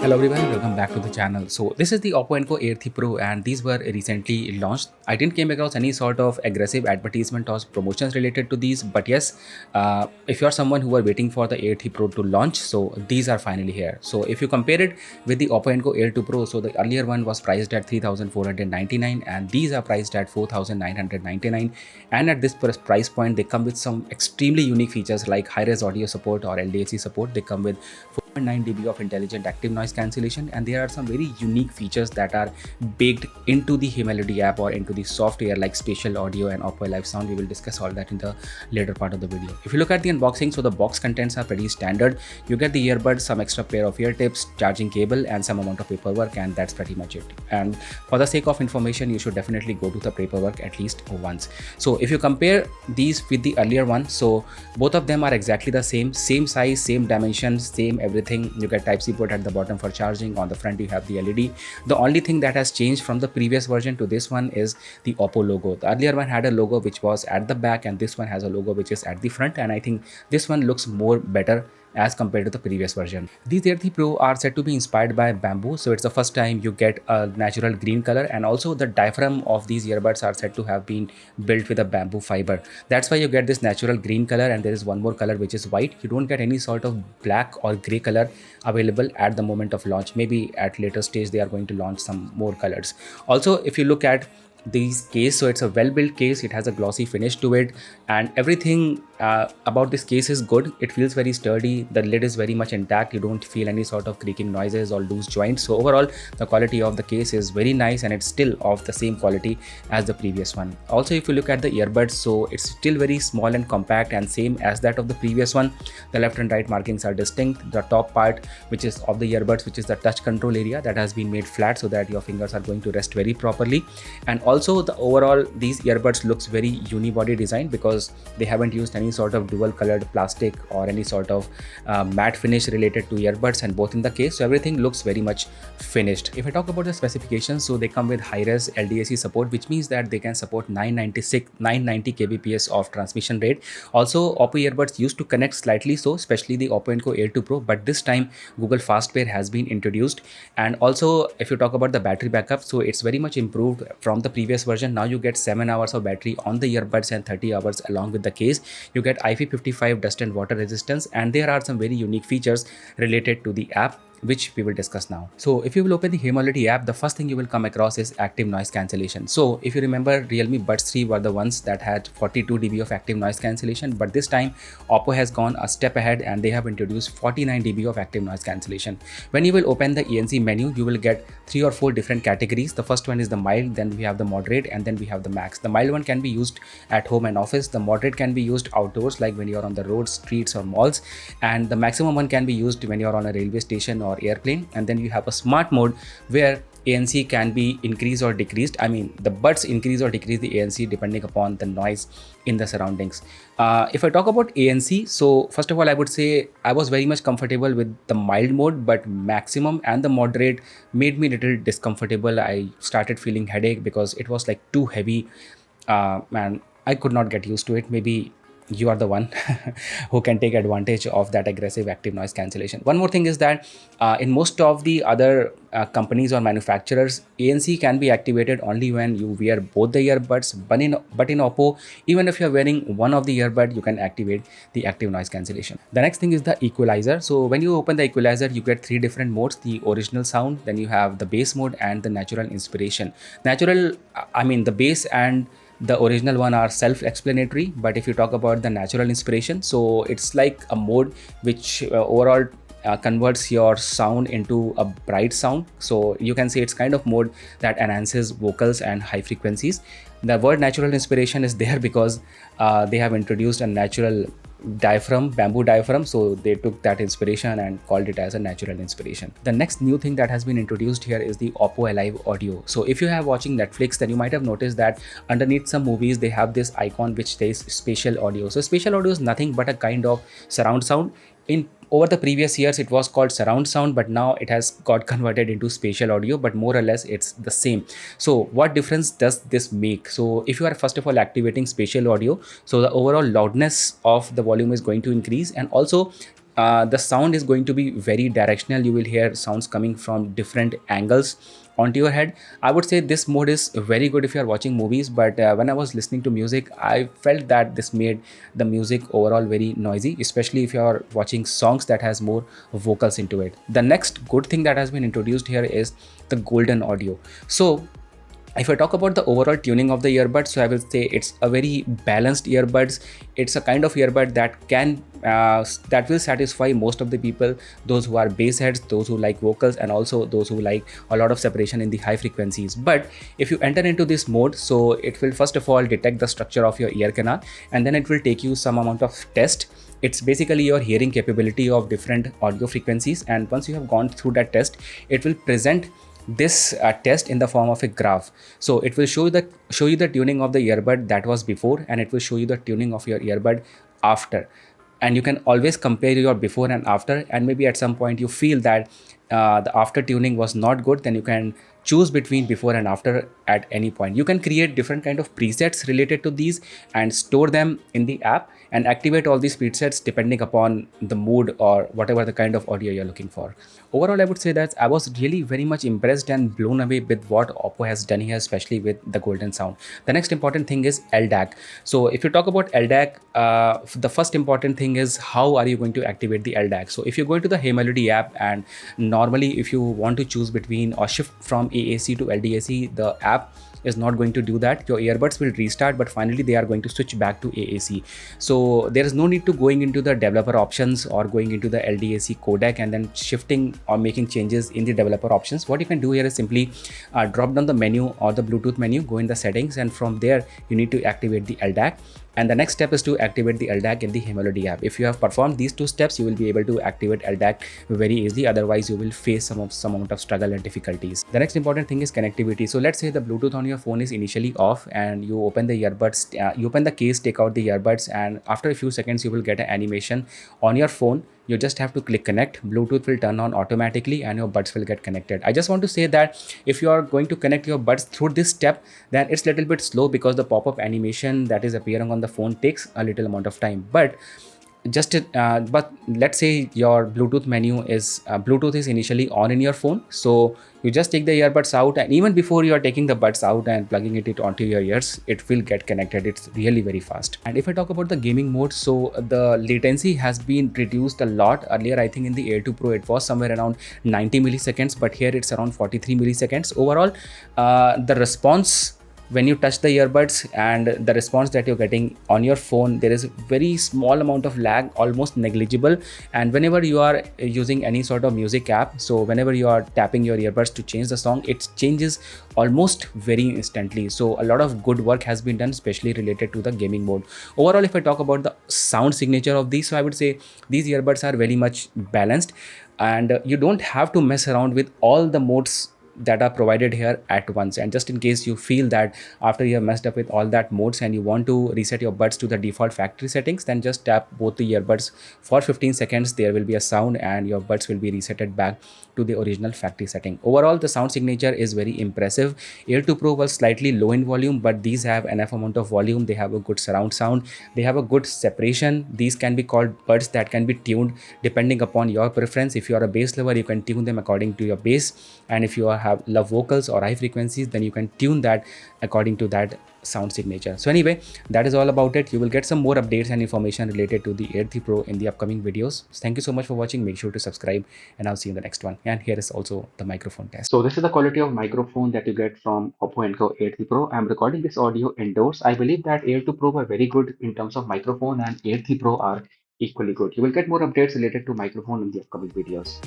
Hello everyone and welcome back to the channel. So this is the Oppo Enco A3 Pro and these were recently launched. I didn't came across any sort of aggressive advertisement or promotions related to these, but yes, if you're someone who are waiting for the A3 Pro to launch, so these are finally here. So if you compare it with the Oppo Enco A2 Pro, so the earlier one was priced at 3,499 and these are priced at 4,999, and at this price point they come with some extremely unique features like high-res audio support or LDAC support. They come with 4.9 dB of intelligent active noise cancellation, and there are some very unique features that are baked into the HI-RES app or into the software like spatial audio and Oppo Live Sound. We will discuss all that in the later part of the video. If you look at the unboxing, so the box contents are pretty standard. You get the earbuds, some extra pair of ear tips, charging cable, and some amount of paperwork, and that's pretty much it. And for the sake of information, you should definitely go to the paperwork at least once. So if you compare these with the earlier one, so both of them are exactly the same size, same dimensions, same everything. You get Type-C port at the bottom for charging. On the front you have the LED. The only thing that has changed from the previous version to this one is the Oppo logo. The earlier one had a logo which was at the back, and this one has a logo which is at the front, and I think this one looks more better as compared to the previous version. These A3 Pro are said to be inspired by bamboo, so it's the first time you get a natural green color, and also the diaphragm of these earbuds are said to have been built with a bamboo fiber. That's why you get this natural green color, and there is one more color which is white. You don't get any sort of black or gray color available at the moment of launch. Maybe at later stage they are going to launch some more colors. Also, if you look at these case, so it's a well-built case, it has a glossy finish to it, and everything about this case is good. It feels very sturdy, the lid is very much intact, you don't feel any sort of creaking noises or loose joints. So overall the quality of the case is very nice, and it's still of the same quality as the previous one. Also, if you look at the earbuds, so it's still very small and compact and same as that of the previous one. The left and right markings are distinct. The top part which is of the earbuds, which is the touch control area, that has been made flat so that your fingers are going to rest very properly. And also the overall these earbuds looks very unibody design because they haven't used any sort of dual colored plastic or any sort of matte finish related to earbuds, and both in the case, so everything looks very much finished. If I talk about the specifications, so they come with high-res LDAC support, which means that they can support 990 kbps of transmission rate. Also, Oppo earbuds used to connect slightly slow, especially the Oppo Enco A2 Pro, but this time Google Fast Pair has been introduced. And also, if you talk about the battery backup, so it's very much improved from the previous version. Now you get 7 hours of battery on the earbuds and 30 hours along with the case. You get IP55 dust and water resistance, and there are some very unique features related to the app which we will discuss now. So if you will open the HI-RES app, the first thing you will come across is active noise cancellation. So if you remember, Realme Buds 3 were the ones that had 42 dB of active noise cancellation, but this time Oppo has gone a step ahead and they have introduced 49 dB of active noise cancellation. When you will open the ENC menu, you will get 3 or 4 different categories. The first one is the mild, then we have the moderate, and then we have the max. The mild one can be used at home and office. The moderate can be used outdoors, like when you are on the roads, streets or malls, and the maximum one can be used when you are on a railway station or airplane. And then you have a smart mode where ANC can be increased or decreased. I mean, the buds increase or decrease the ANC depending upon the noise in the surroundings. If I talk about ANC, so first of all, I would say I was very much comfortable with the mild mode, but maximum and the moderate made me a little discomfortable. I started feeling headache because it was like too heavy, and I could not get used to it. Maybe you are the one who can take advantage of that aggressive active noise cancellation. One more thing is that in most of the other companies or manufacturers, ANC can be activated only when you wear both the earbuds, but in Oppo, even if you're wearing one of the earbud, you can activate the active noise cancellation. The next thing is the equalizer. So when you open the equalizer, you get 3 different modes: the original sound, then you have the bass mode, and the natural inspiration. The bass and the original one are self-explanatory, but if you talk about the natural inspiration, so it's like a mode which overall converts your sound into a bright sound. So you can say it's kind of mode that enhances vocals and high frequencies. The word natural inspiration is there because they have introduced a natural bamboo diaphragm, so they took that inspiration and called it as a natural inspiration. The next new thing that has been introduced here is the Oppo Alive audio. So if you have watching Netflix, then you might have noticed that underneath some movies they have this icon which says spatial audio. So spatial audio is nothing but a kind of surround sound. Over the previous years it was called surround sound, but now it has got converted into spatial audio, but more or less it's the same. So what difference does this make? So if you are first of all activating spatial audio, so the overall loudness of the volume is going to increase, and also the sound is going to be very directional. You will hear sounds coming from different angles onto your head. I would say this mode is very good if you are watching movies, but when I was listening to music, I felt that this made the music overall very noisy, especially if you are watching songs that has more vocals into it. The next good thing that has been introduced here is the golden audio. So if I talk about the overall tuning of the earbuds, so I will say it's a very balanced earbuds. It's a kind of earbud that will satisfy most of the people, those who are bass heads, those who like vocals, and also those who like a lot of separation in the high frequencies. But if you enter into this mode, so it will first of all detect the structure of your ear canal, and then it will take you some amount of test. It's basically your hearing capability of different audio frequencies, and once you have gone through that test, it will present this test in the form of a graph. So it will show you the tuning of the earbud that was before, and it will show you the tuning of your earbud after. And you can always compare your before and after, and maybe at some point you feel that the after tuning was not good, then you can choose between before and after at any point. You can create different kind of presets related to these and store them in the app and activate all these presets depending upon the mood or whatever the kind of audio you're looking for. Overall, I would say that I was really very much impressed and blown away with what Oppo has done here, especially with the golden sound. The next important thing is LDAC. So if you talk about LDAC, the first important thing is how are you going to activate the LDAC. So if you go into the Hey Melody app, and normally if you want to choose between or shift from AAC to LDAC, the app is not going to do that. Your earbuds will restart, but finally they are going to switch back to AAC. So there is no need to going into the developer options or going into the LDAC codec and then shifting or making changes in the developer options. What you can do here is simply drop down the menu or the Bluetooth menu, go in the settings, and from there you need to activate the LDAC. And the next step is to activate the LDAC in the Hey Melody app. If you have performed these two steps, you will be able to activate LDAC very easily. Otherwise, you will face some amount of struggle and difficulties. The next important thing is connectivity. So let's say the Bluetooth on your phone is initially off, and you open the earbuds, you open the case, take out the earbuds, and after a few seconds, you will get an animation on your phone. You just have to click connect. Bluetooth will turn on automatically and your buds will get connected. I just want to say that if you are going to connect your buds through this step, then it's a little bit slow because the pop-up animation that is appearing on the phone takes a little amount of time. But let's say your Bluetooth menu is Bluetooth is initially on in your phone, so you just take the earbuds out, and even before you are taking the buds out and plugging it onto your ears, it will get connected. It's really very fast. And if I talk about the gaming mode, so the latency has been reduced a lot. Earlier, I think in the Air 2 Pro it was somewhere around 90 milliseconds, but here it's around 43 milliseconds. Overall, the response when you touch the earbuds and the response that you're getting on your phone, there is a very small amount of lag, almost negligible. And whenever you are using any sort of music app, so whenever you are tapping your earbuds to change the song, it changes almost very instantly. So a lot of good work has been done, especially related to the gaming mode. Overall, if I talk about the sound signature of these, so I would say these earbuds are very much balanced, and you don't have to mess around with all the modes that are provided here at once. And just in case you feel that after you have messed up with all that modes and you want to reset your buds to the default factory settings, then just tap both the earbuds for 15 seconds. There will be a sound and your buds will be resetted back to the original factory setting. Overall, the sound signature is very impressive. Air 2 Pro was slightly low in volume, but these have enough amount of volume. They have a good surround sound. They have a good separation. These can be called buds that can be tuned depending upon your preference. If you are a bass lover, you can tune them according to your bass, and if you have love vocals or high frequencies, then you can tune that according to that sound signature. So anyway, that is all about it. You will get some more updates and information related to the Air 3 Pro in the upcoming videos. Thank you so much for watching. Make sure to subscribe, and I'll see you in the next one. And here is also the microphone test. So this is the quality of microphone that you get from Oppo Enco Air 3 Pro. I'm recording this audio indoors. I believe that Air 2 Pro are very good in terms of microphone, and Air 3 Pro are equally good. You will get more updates related to microphone in the upcoming videos.